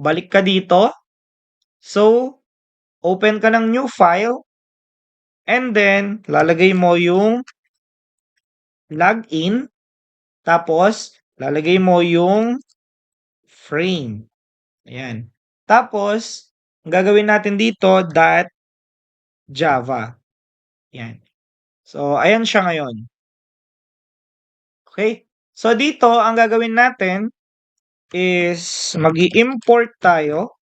balik ka dito. So, open ka ng new file and then lalagay mo yung login tapos lalagay mo yung frame. Ayan. Tapos, ang gagawin natin dito .java. Ayan. So, ayan siya ngayon. Okay? So, dito, ang gagawin natin is mag-i-import tayo.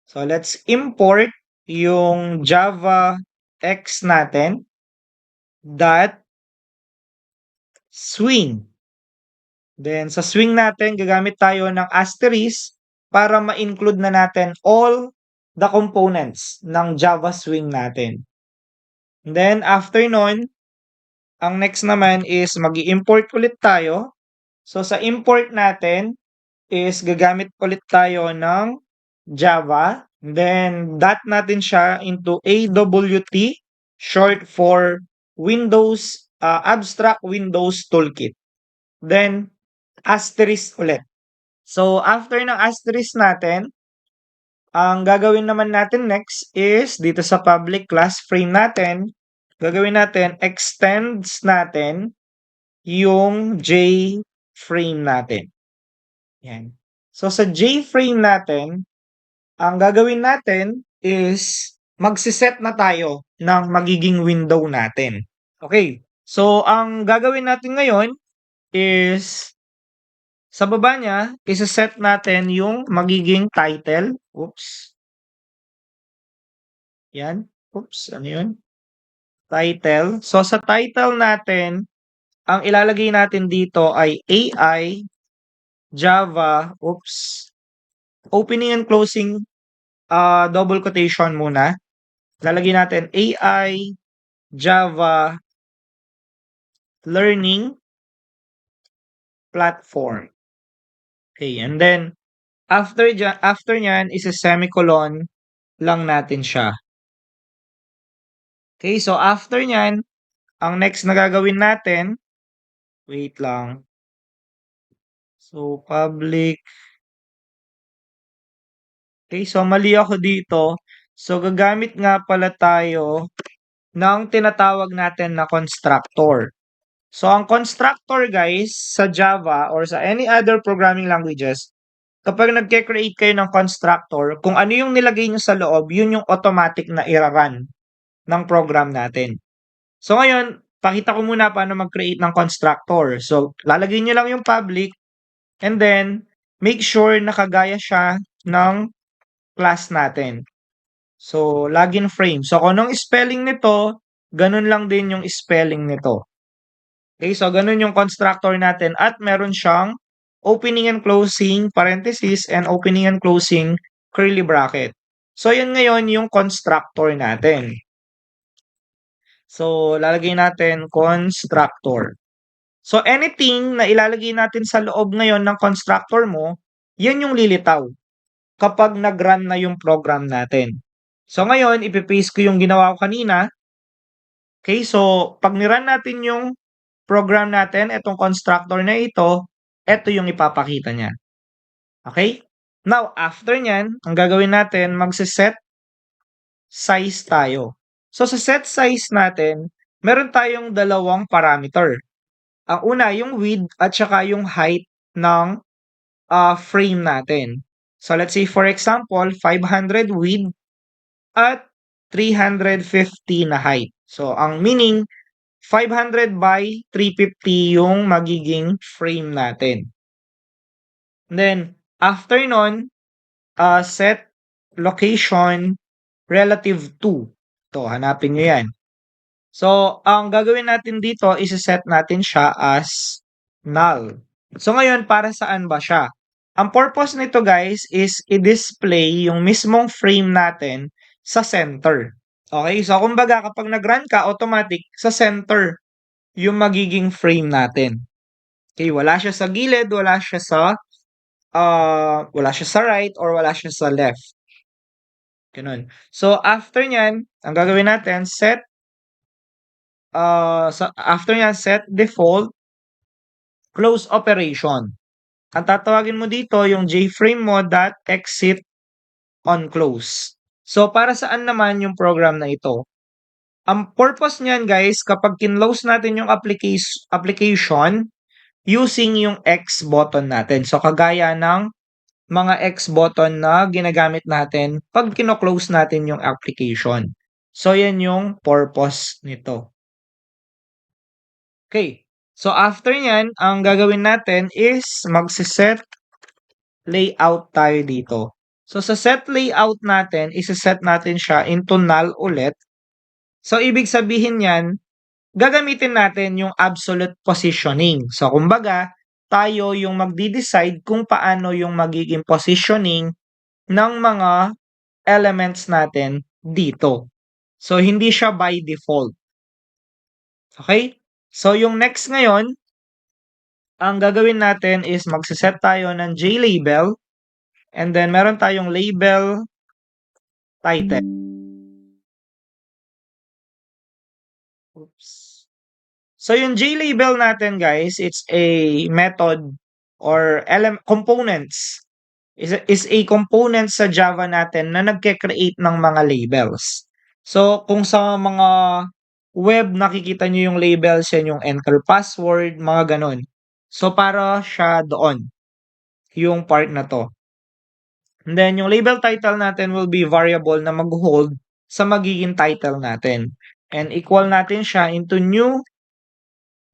So, let's import yung Java X natin .swing. Then, sa swing natin, gagamit tayo ng asterisk para ma-include na natin all the components ng Java swing natin. And then, after nun, ang next naman is mag-i-import ulit tayo. So, sa import natin is gagamit ulit tayo ng Java. Then, natin siya into AWT, short for Windows, Abstract Windows Toolkit. Then, asterisk ulit. So, after ng asterisk natin, ang gagawin naman natin next is dito sa public class frame natin, gagawin natin, extends natin yung JFrame natin. Yan. So, sa JFrame natin, ang gagawin natin is magsiset na tayo ng magiging window natin. Okay. So, ang gagawin natin ngayon is sa baba niya, isa-set natin yung magiging title. Oops. Yan. Oops, ano yun? Title. So, sa title natin, ang ilalagay natin dito ay AI, Java, oops, opening and closing, double quotation muna. Lalagay natin AI, Java, Learning Platform. Okay, and then, after nyan, is a semicolon lang natin siya. Okay, so after nyan, ang next na gagawin natin, wait lang. So, public. Okay, so mali ako dito. So, gagamit nga pala tayo ng tinatawag natin na constructor. So, ang constructor guys, sa Java or sa any other programming languages, kapag nagke-create kayo ng constructor, kung ano yung nilagay nyo sa loob, yun yung automatic na i-run ng program natin. So, ngayon, pakita ko muna paano mag-create ng constructor. So, lalagay nyo lang yung public and then, make sure na kagaya siya ng class natin. So, login frame. So, kung anong spelling nito, ganun lang din yung spelling nito. Okay, so ganun yung constructor natin at meron siyang opening and closing parenthesis and opening and closing curly bracket. So, yun ngayon yung constructor natin. So, lalagay natin constructor. So, anything na ilalagay natin sa loob ngayon ng constructor mo, yan yung lilitaw kapag nag-run na yung program natin. So, ngayon, ipipaste ko yung ginawa ko kanina. Okay, so, pag nirun natin yung program natin, itong constructor na ito yung ipapakita niya. Okay? Now, after nyan, ang gagawin natin, magsiset size tayo. So, sa set size natin, meron tayong dalawang parameter. Ang una, yung width at saka yung height ng frame natin. So, let's say, for example, 500 width at 350 na height. So, ang meaning, 500 by 350 yung magiging frame natin. And then, after nun, set location relative to. Ito, hanapin nyo yan. So, ang gagawin natin dito, isa-set natin siya as null. So, ngayon, para saan ba siya? Ang purpose nito, guys, is i-display yung mismong frame natin sa center. Okay? So, kumbaga, kapag nag-run ka, automatic, sa center yung magiging frame natin. Okay? Wala siya sa gilid, wala siya sa right, or wala siya sa left. Ganun. So, after nyan, ang gagawin natin, set default close operation. Ang tatawagin mo dito, yung JFrame mo exit on close. So, para saan naman yung program na ito? Ang purpose niyan guys, kapag kinlose natin yung application using yung X button natin. So, kagaya ng mga X button na ginagamit natin pag kino-close natin yung application. So, yan yung purpose nito. Okay. So, after nyan, ang gagawin natin is magsiset layout tayo dito. So, sa set layout natin, isa-set natin siya into null ulit. So, ibig sabihin yan, gagamitin natin yung absolute positioning. So, kumbaga, tayo yung magdi-decide kung paano yung magiging positioning ng mga elements natin dito. So, hindi siya by default. Okay? So, yung next ngayon, ang gagawin natin is magsiset tayo ng JLabel and then meron tayong label title. Oops. So, yung JLabel natin guys, it's a method or components. Is a component sa Java natin na nagke-create ng mga labels. So, kung sa mga web nakikita nyo yung labels, yan yung enter password, mga ganon. So, para siya doon, yung part na to. And then, yung label title natin will be variable na mag-hold sa magiging title natin. And equal natin siya into new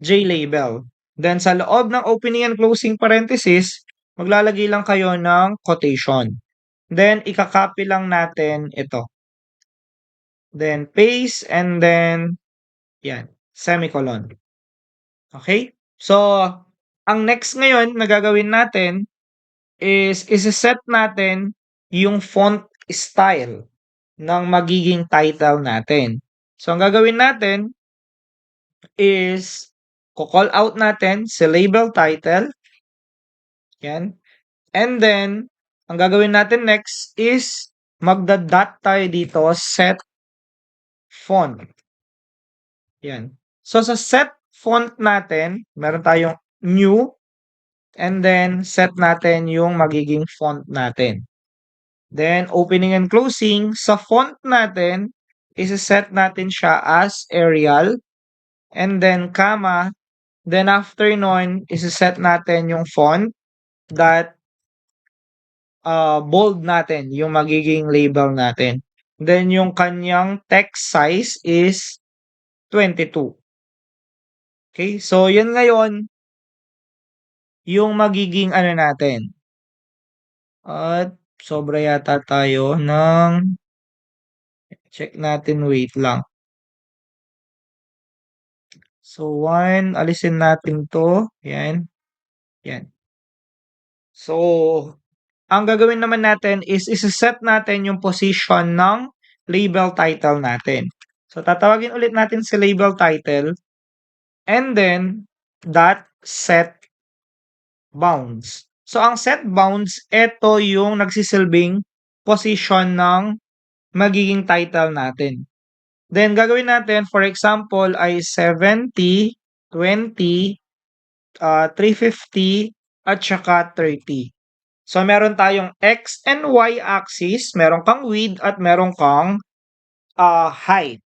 JLabel. Then, sa loob ng opening and closing parenthesis, maglalagay lang kayo ng quotation. Then, ikakopy lang natin ito. Then, paste and then, yan, semicolon. Okay? So, ang next ngayon na gagawin natin is isi-set natin yung font style ng magiging title natin. So, ang gagawin natin is call out natin si label title. Yan. And then, ang gagawin natin next is magda-dot tayo dito, set font. Yan. So, sa set font natin, meron tayong new and then set natin yung magiging font natin. Then, opening and closing, sa font natin, isa-set natin siya as Arial and then comma. Then, after nun, isa-set natin yung font that bold natin, yung magiging label natin. Then, yung kanyang text size is 22. Okay? So, yun ngayon, yung magiging ano natin. At sobra yata tayo ng check natin, wait lang. So, 1, alisin natin to. Yan. Yan. So, ang gagawin naman natin is isa-set natin yung position ng label title natin. So, tatawagin ulit natin si label title and then dot set bounds. So, ang set bounds, ito yung nagsisilbing position ng magiging title natin. Then, gagawin natin, for example, ay 70, 20, 350, at saka 30. So, meron tayong X and Y axis, meron kang width, at meron kang height.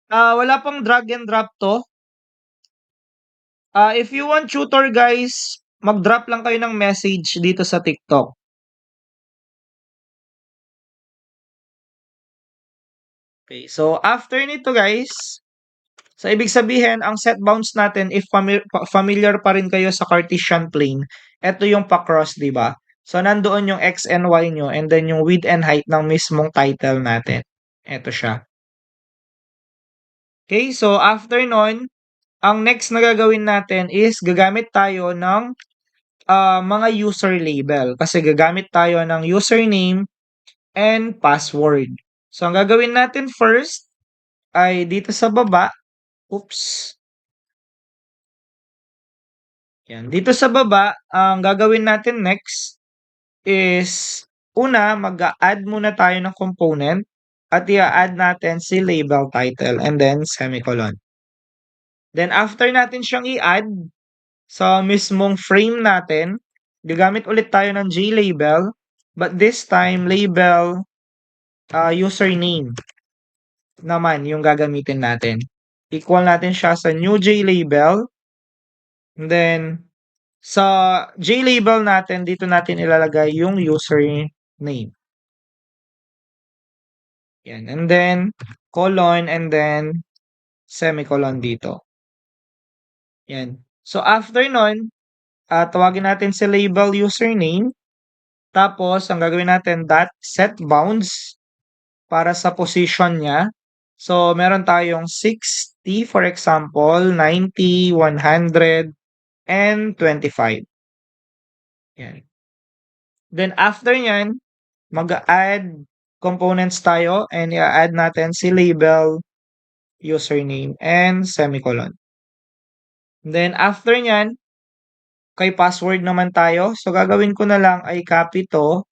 Wala pang drag and drop to. If you want tutor guys, mag-drop lang kayo ng message dito sa TikTok. Okay, so after nito guys, so ibig sabihin, ang set bounds natin, if familiar pa rin kayo sa Cartesian plane, ito yung pa-cross, di ba? So nandoon yung X and Y nyo, and then yung width and height ng mismong title natin. Ito siya. Okay, so after nun, ang next na gagawin natin is gagamit tayo ng mga user label. Kasi gagamit tayo ng username and password. So, ang gagawin natin first ay dito sa baba. Oops. Yan. Dito sa baba, ang gagawin natin next is una, mag-add muna tayo ng component at i-add natin si label title and then semicolon. Then after natin siyang i-add sa mismong frame natin, gagamit ulit tayo ng JLabel, but this time label username naman yung gagamitin natin. Equal natin siya sa new JLabel, and then sa JLabel natin, dito natin ilalagay yung username. Yan. And then, colon, and then, semicolon dito. Yan. So, after nun, tawagin natin si label username. Tapos, ang gagawin natin, dot set bounds para sa position niya. So, meron tayong 60, for example, 90, 100, and 25. Yan. Then, after nyan, mag-add components tayo and i-add natin si label, username, and semicolon. Then, after nyan, kay password naman tayo. So, gagawin ko na lang ay copy to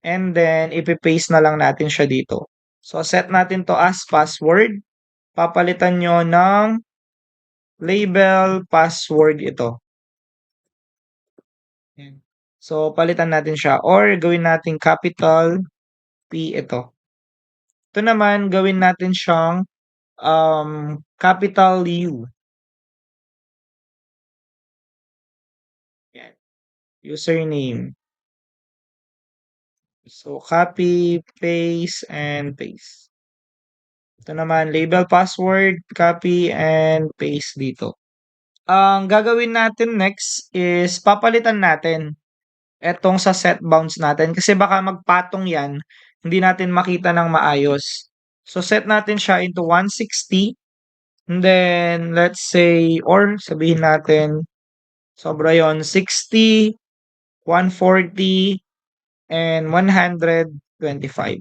and then ipipaste na lang natin siya dito. So, set natin to as password. Papalitan nyo ng label password ito. Yan. So, palitan natin siya or gawin natin capital P ito. Ito naman, gawin natin siyang capital U. Yan. Username. So, copy, paste, and paste. Ito naman, label password, copy, and paste dito. Ang gagawin natin next is papalitan natin etong sa set bounds natin kasi baka magpatong yan, hindi natin makita ng maayos. So, set natin siya into 160. And then, let's say, or sabihin natin, sobra yon 60, 140, and 125.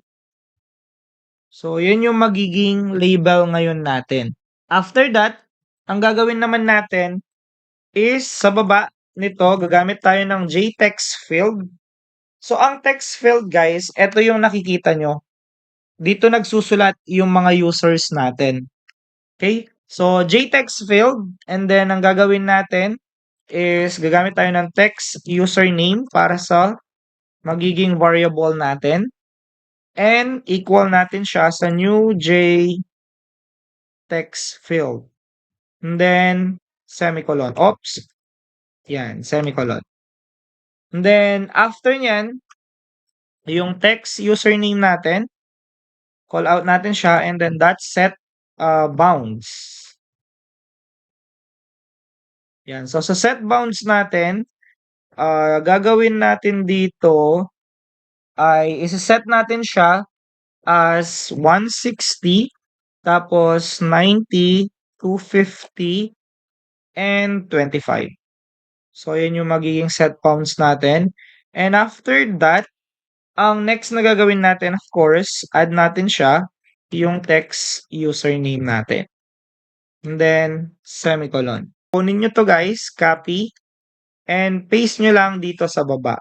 So, yun yung magiging label ngayon natin. After that, ang gagawin naman natin is sa baba nito, gagamit tayo ng JText field. So, ang text field guys, ito yung nakikita nyo. Dito nagsusulat yung mga users natin. Okay? So, JText field, and then ang gagawin natin is gagamit tayo ng text username para sa magiging variable natin. And equal natin siya sa new JText field. And then, semicolon. Oops. Yan, semicolon. And then, after nyan, yung text username natin, call out natin siya, and then that set bounds. Yan. So, sa set bounds natin, gagawin natin dito ay isa-set natin siya as 160, tapos 90, 250, and 25. So, yun yung magiging set bounds natin. And after that, ang next na gagawin natin, of course, add natin siya, yung text username natin. And then, semicolon. Kunin nyo to guys, copy, and paste nyo lang dito sa baba.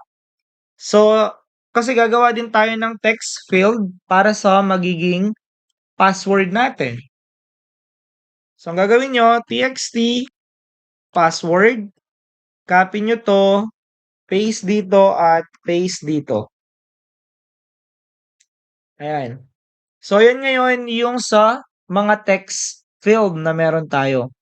So, kasi gagawa din tayo ng text field para sa magiging password natin. So, ang gagawin nyo, txt, password, copy nyo to, paste dito, at paste dito. Ayan. So, yan ngayon yung sa mga text field na meron tayo.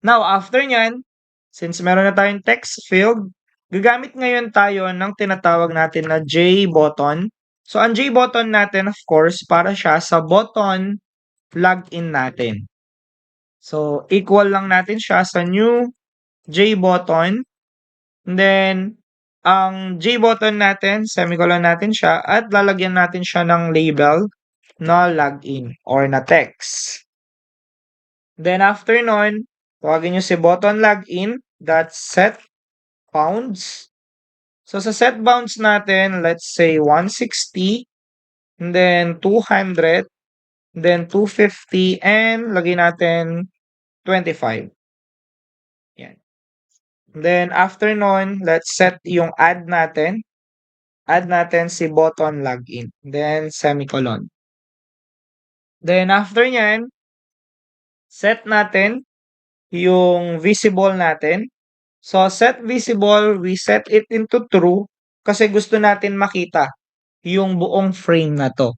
Now, after nyan, since meron na tayong text field, gagamit ngayon tayo ng tinatawag natin na JButton. So, ang JButton natin, of course, para siya sa button login natin. So, equal lang natin siya sa new JButton. And then, ang JButton natin, semicolon natin siya, at lalagyan natin siya ng label na login or na text. Then, after nun, tawagin nyo si button login dot set bounds. So, sa set bounds natin, let's say 160, and then 200, and then 250, and lagay natin 25. Yan. And then, after nun, let's set yung add natin. Add natin si button login. Then, semicolon. Then, after nyan, set natin yung visible natin. So, set visible, we set it into true kasi gusto natin makita yung buong frame na 'to.